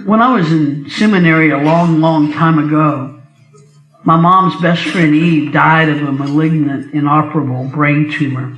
When I was in seminary a long, long time ago, my mom's best friend Eve died of a malignant, inoperable brain tumor.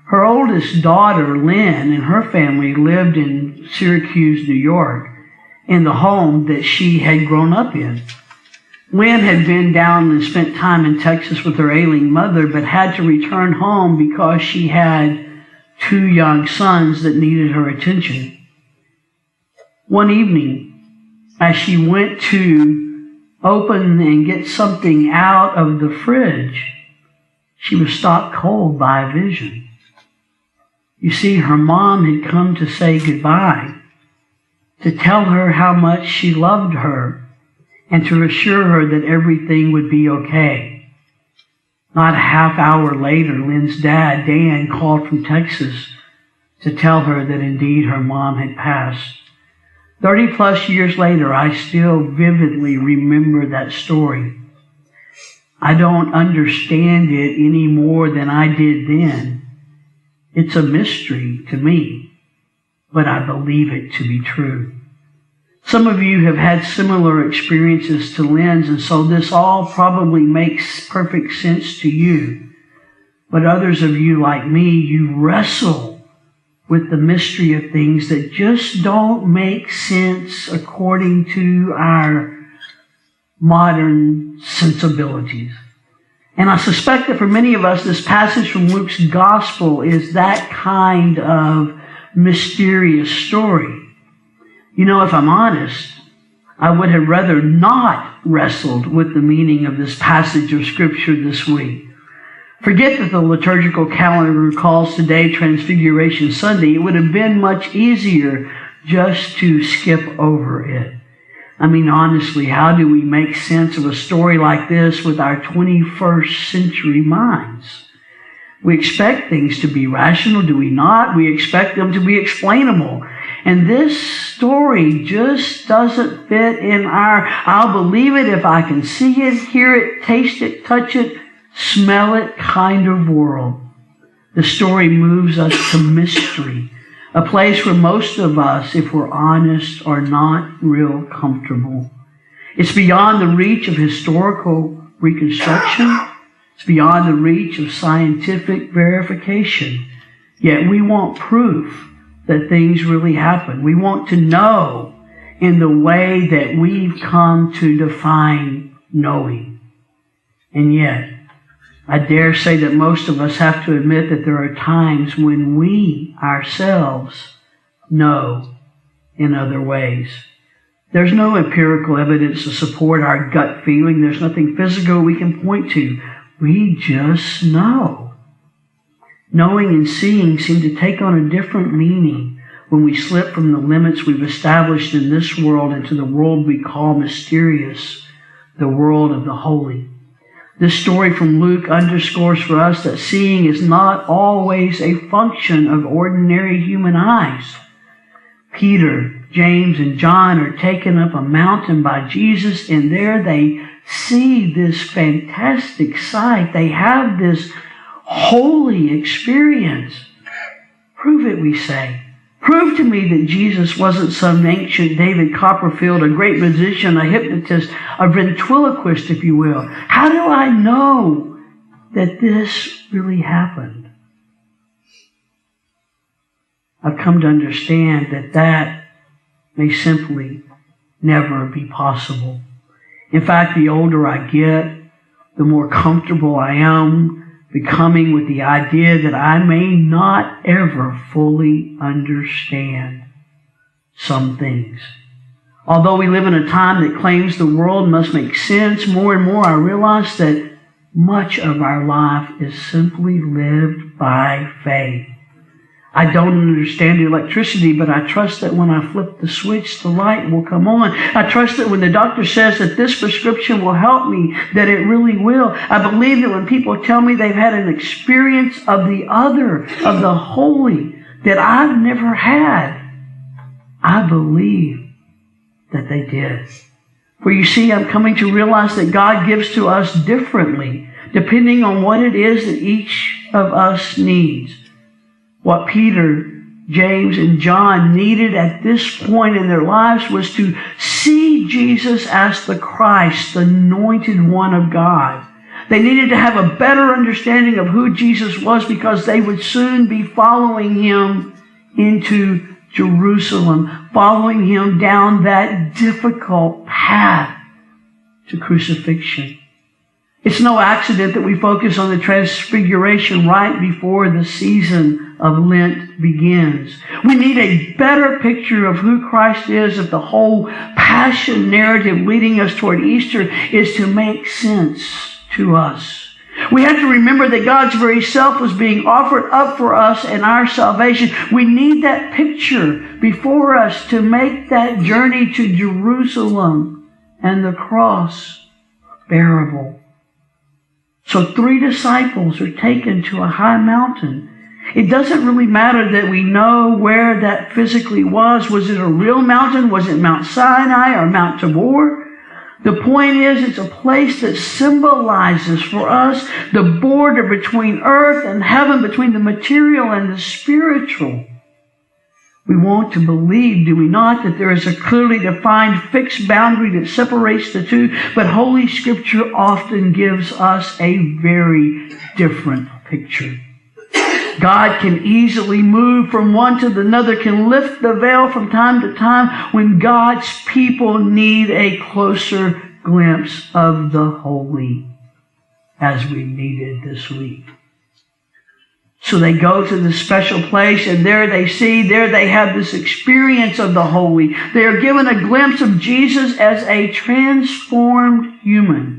Her oldest daughter, Lynn, and her family lived in Syracuse, New York, in the home that she had grown up in. Lynn had been down and spent time in Texas with her ailing mother, but had to return home because she had 2 young sons that needed her attention. One evening, as she went to open and get something out of the fridge, she was stopped cold by a vision. You see, her mom had come to say goodbye, to tell her how much she loved her, and to assure her that everything would be okay. Not a half hour later, Lynn's dad, Dan, called from Texas to tell her that indeed her mom had passed. 30 plus years later, I still vividly remember that story. I don't understand it any more than I did then. It's a mystery to me, but I believe it to be true. Some of you have had similar experiences to Lynn's, and so this all probably makes perfect sense to you. But others of you, like me, you wrestle with the mystery of things that just don't make sense according to our modern sensibilities. And I suspect that for many of us, this passage from Luke's gospel is that kind of mysterious story. You know, if I'm honest, I would have rather not wrestled with the meaning of this passage of Scripture this week. Forget that the liturgical calendar calls today Transfiguration Sunday. It would have been much easier just to skip over it. I mean, honestly, how do we make sense of a story like this with our 21st century minds? We expect things to be rational, do we not? We expect them to be explainable. And this story just doesn't fit in our, I'll believe it if I can see it, hear it, taste it, touch it, smell it kind of world. The story moves us to mystery, a place where most of us, if we're honest, are not real comfortable. It's beyond the reach of historical reconstruction. It's beyond the reach of scientific verification. Yet we want proof that things really happen. We want to know in the way that we've come to define knowing. And yet, I dare say that most of us have to admit that there are times when we ourselves know in other ways. There's no empirical evidence to support our gut feeling. There's nothing physical we can point to. We just know. Knowing and seeing seem to take on a different meaning when we slip from the limits we've established in this world into the world we call mysterious, the world of the holy. This story from Luke underscores for us that seeing is not always a function of ordinary human eyes. Peter, James, and John are taken up a mountain by Jesus, and there they see this fantastic sight. They have this holy experience. Prove it, we say. Prove to me that Jesus wasn't some ancient David Copperfield, a great musician, a hypnotist, a ventriloquist, if you will. How do I know that this really happened? I've come to understand that that may simply never be possible. In fact, the older I get, the more comfortable I am becoming with the idea that I may not ever fully understand some things. Although we live in a time that claims the world must make sense, more and more I realize that much of our life is simply lived by faith. I don't understand electricity, but I trust that when I flip the switch, the light will come on. I trust that when the doctor says that this prescription will help me, that it really will. I believe that when people tell me they've had an experience of the other, of the holy, that I've never had, I believe that they did. For you see, I'm coming to realize that God gives to us differently, depending on what it is that each of us needs. What Peter, James, and John needed at this point in their lives was to see Jesus as the Christ, the anointed one of God. They needed to have a better understanding of who Jesus was because they would soon be following him into Jerusalem, following him down that difficult path to crucifixion. It's no accident that we focus on the transfiguration right before the season of Lent begins. We need a better picture of who Christ is if the whole passion narrative leading us toward Easter is to make sense to us. We have to remember that God's very self was being offered up for us and our salvation. We need that picture before us to make that journey to Jerusalem and the cross bearable. So 3 disciples are taken to a high mountain. It doesn't really matter that we know where that physically was. Was it a real mountain? Was it Mount Sinai or Mount Tabor? The point is, it's a place that symbolizes for us the border between earth and heaven, between the material and the spiritual. We want to believe, do we not, that there is a clearly defined fixed boundary that separates the two, but Holy Scripture often gives us a very different picture. God can easily move from one to the other, can lift the veil from time to time when God's people need a closer glimpse of the holy, as we needed this week. So they go to this special place, and there they have this experience of the holy. They are given a glimpse of Jesus as a transformed human.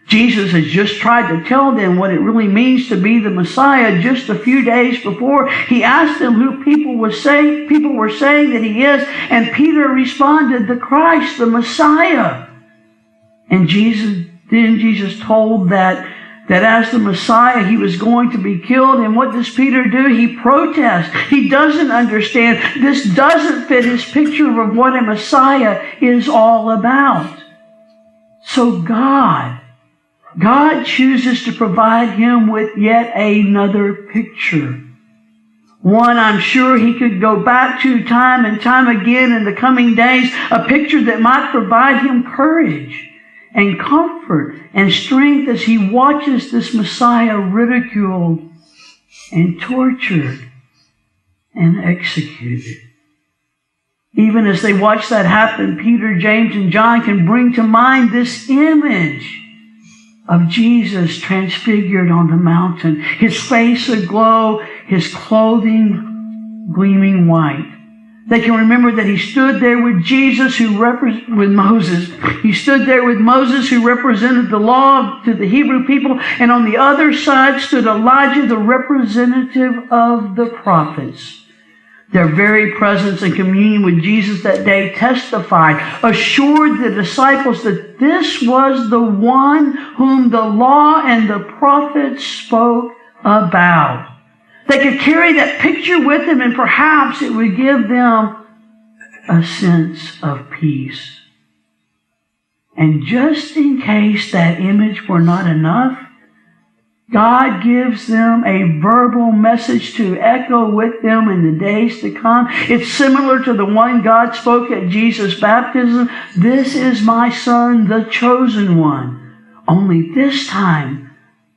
Jesus has just tried to tell them what it really means to be the Messiah just a few days before. He asked them who people were saying that he is, and Peter responded, the Christ, the Messiah. And Jesus told that as the Messiah, he was going to be killed. And what does Peter do? He protests. He doesn't understand. This doesn't fit his picture of what a Messiah is all about. So God chooses to provide him with yet another picture. One I'm sure he could go back to time and time again in the coming days, a picture that might provide him courage and comfort and strength as he watches this Messiah ridiculed and tortured and executed. Even as they watch that happen, Peter, James, and John can bring to mind this image of Jesus transfigured on the mountain, his face aglow, his clothing gleaming white. They can remember that he stood there with Moses. He stood there with Moses, who represented the law to the Hebrew people, and on the other side stood Elijah, the representative of the prophets. Their very presence and communion with Jesus that day testified, assured the disciples that this was the one whom the law and the prophets spoke about. They could carry that picture with them, and perhaps it would give them a sense of peace. And just in case that image were not enough, God gives them a verbal message to echo with them in the days to come. It's similar to the one God spoke at Jesus' baptism. This is my Son, the chosen one. Only this time,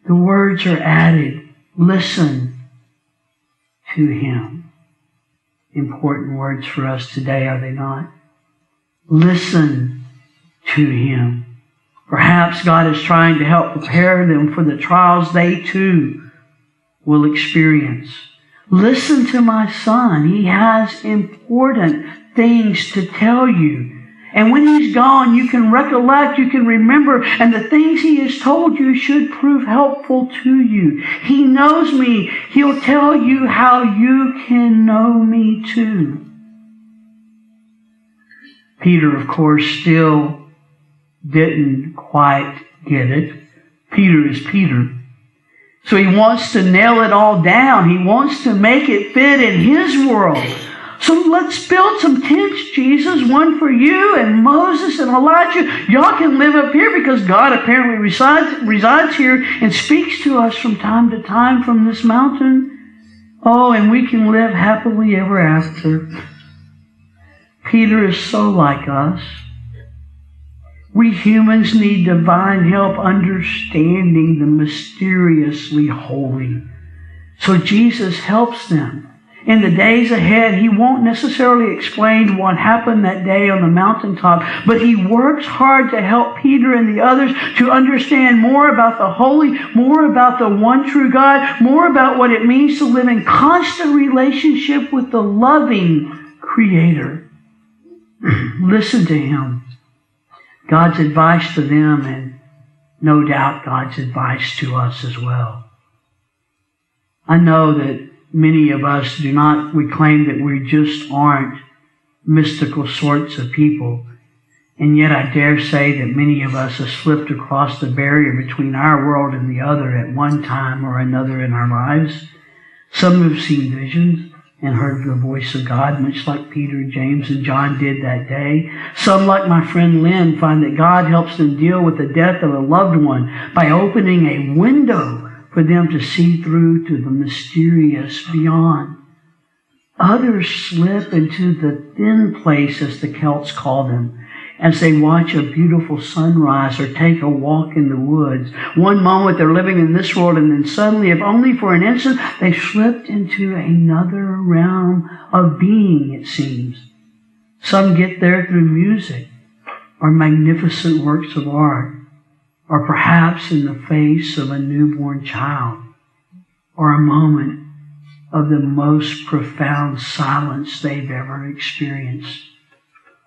the words are added. Listen to him. Important words for us today, are they not? Listen to him. Perhaps God is trying to help prepare them for the trials they too will experience. Listen to my Son. He has important things to tell you. And when he's gone, you can recollect, you can remember, and the things he has told you should prove helpful to you. He knows me. He'll tell you how you can know me too. Peter, of course, still didn't quite get it. Peter is Peter. So he wants to nail it all down. He wants to make it fit in his world. So let's build some tents, Jesus, one for you and Moses and Elijah. Y'all can live up here because God apparently resides here and speaks to us from time to time from this mountain. Oh, and we can live happily ever after. Peter is so like us. We humans need divine help understanding the mysteriously holy. So Jesus helps them. In the days ahead, He won't necessarily explain what happened that day on the mountaintop, but He works hard to help Peter and the others to understand more about the holy, more about the one true God, more about what it means to live in constant relationship with the loving Creator. Listen to Him. God's advice to them, and no doubt God's advice to us as well. I know that many of us we claim that we just aren't mystical sorts of people. And yet I dare say that many of us have slipped across the barrier between our world and the other at one time or another in our lives. Some have seen visions and heard the voice of God, much like Peter, James, and John did that day. Some, like my friend Lynn, find that God helps them deal with the death of a loved one by opening a window for them to see through to the mysterious beyond. Others slip into the thin place, as the Celts call them, as they watch a beautiful sunrise or take a walk in the woods. One moment they're living in this world, and then suddenly, if only for an instant, they've slipped into another realm of being, it seems. Some get there through music or magnificent works of art, or perhaps in the face of a newborn child, or a moment of the most profound silence they've ever experienced.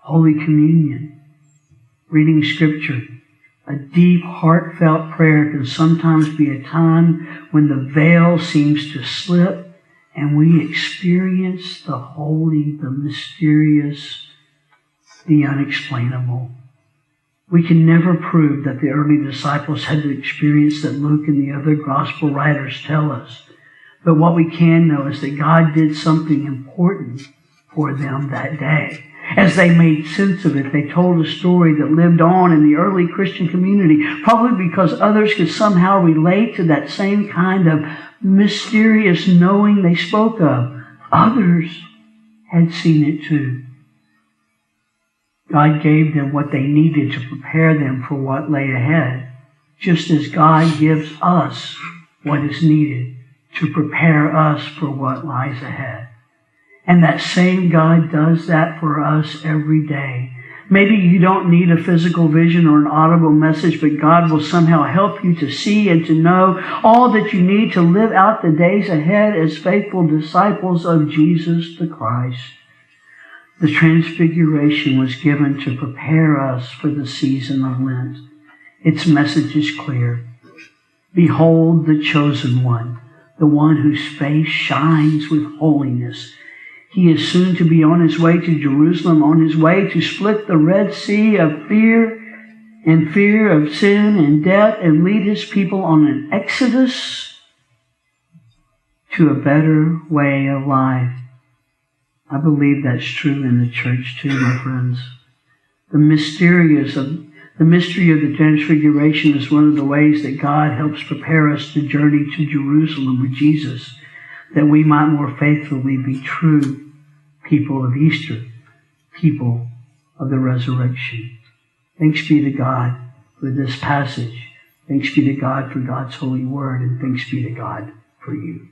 Holy Communion, reading Scripture, a deep, heartfelt prayer can sometimes be a time when the veil seems to slip and we experience the holy, the mysterious, the unexplainable. We can never prove that the early disciples had the experience that Luke and the other gospel writers tell us. But what we can know is that God did something important for them that day. As they made sense of it, they told a story that lived on in the early Christian community, probably because others could somehow relate to that same kind of mysterious knowing they spoke of. Others had seen it too. God gave them what they needed to prepare them for what lay ahead, just as God gives us what is needed to prepare us for what lies ahead. And that same God does that for us every day. Maybe you don't need a physical vision or an audible message, but God will somehow help you to see and to know all that you need to live out the days ahead as faithful disciples of Jesus the Christ. The Transfiguration was given to prepare us for the season of Lent. Its message is clear. Behold the chosen one, the one whose face shines with holiness. He is soon to be on his way to Jerusalem, on his way to split the Red Sea of fear of sin and death, and lead his people on an exodus to a better way of life. I believe that's true in the church too, my friends. The mystery of the Transfiguration is one of the ways that God helps prepare us to journey to Jerusalem with Jesus, that we might more faithfully be true people of Easter, people of the resurrection. Thanks be to God for this passage. Thanks be to God for God's holy word, and thanks be to God for you.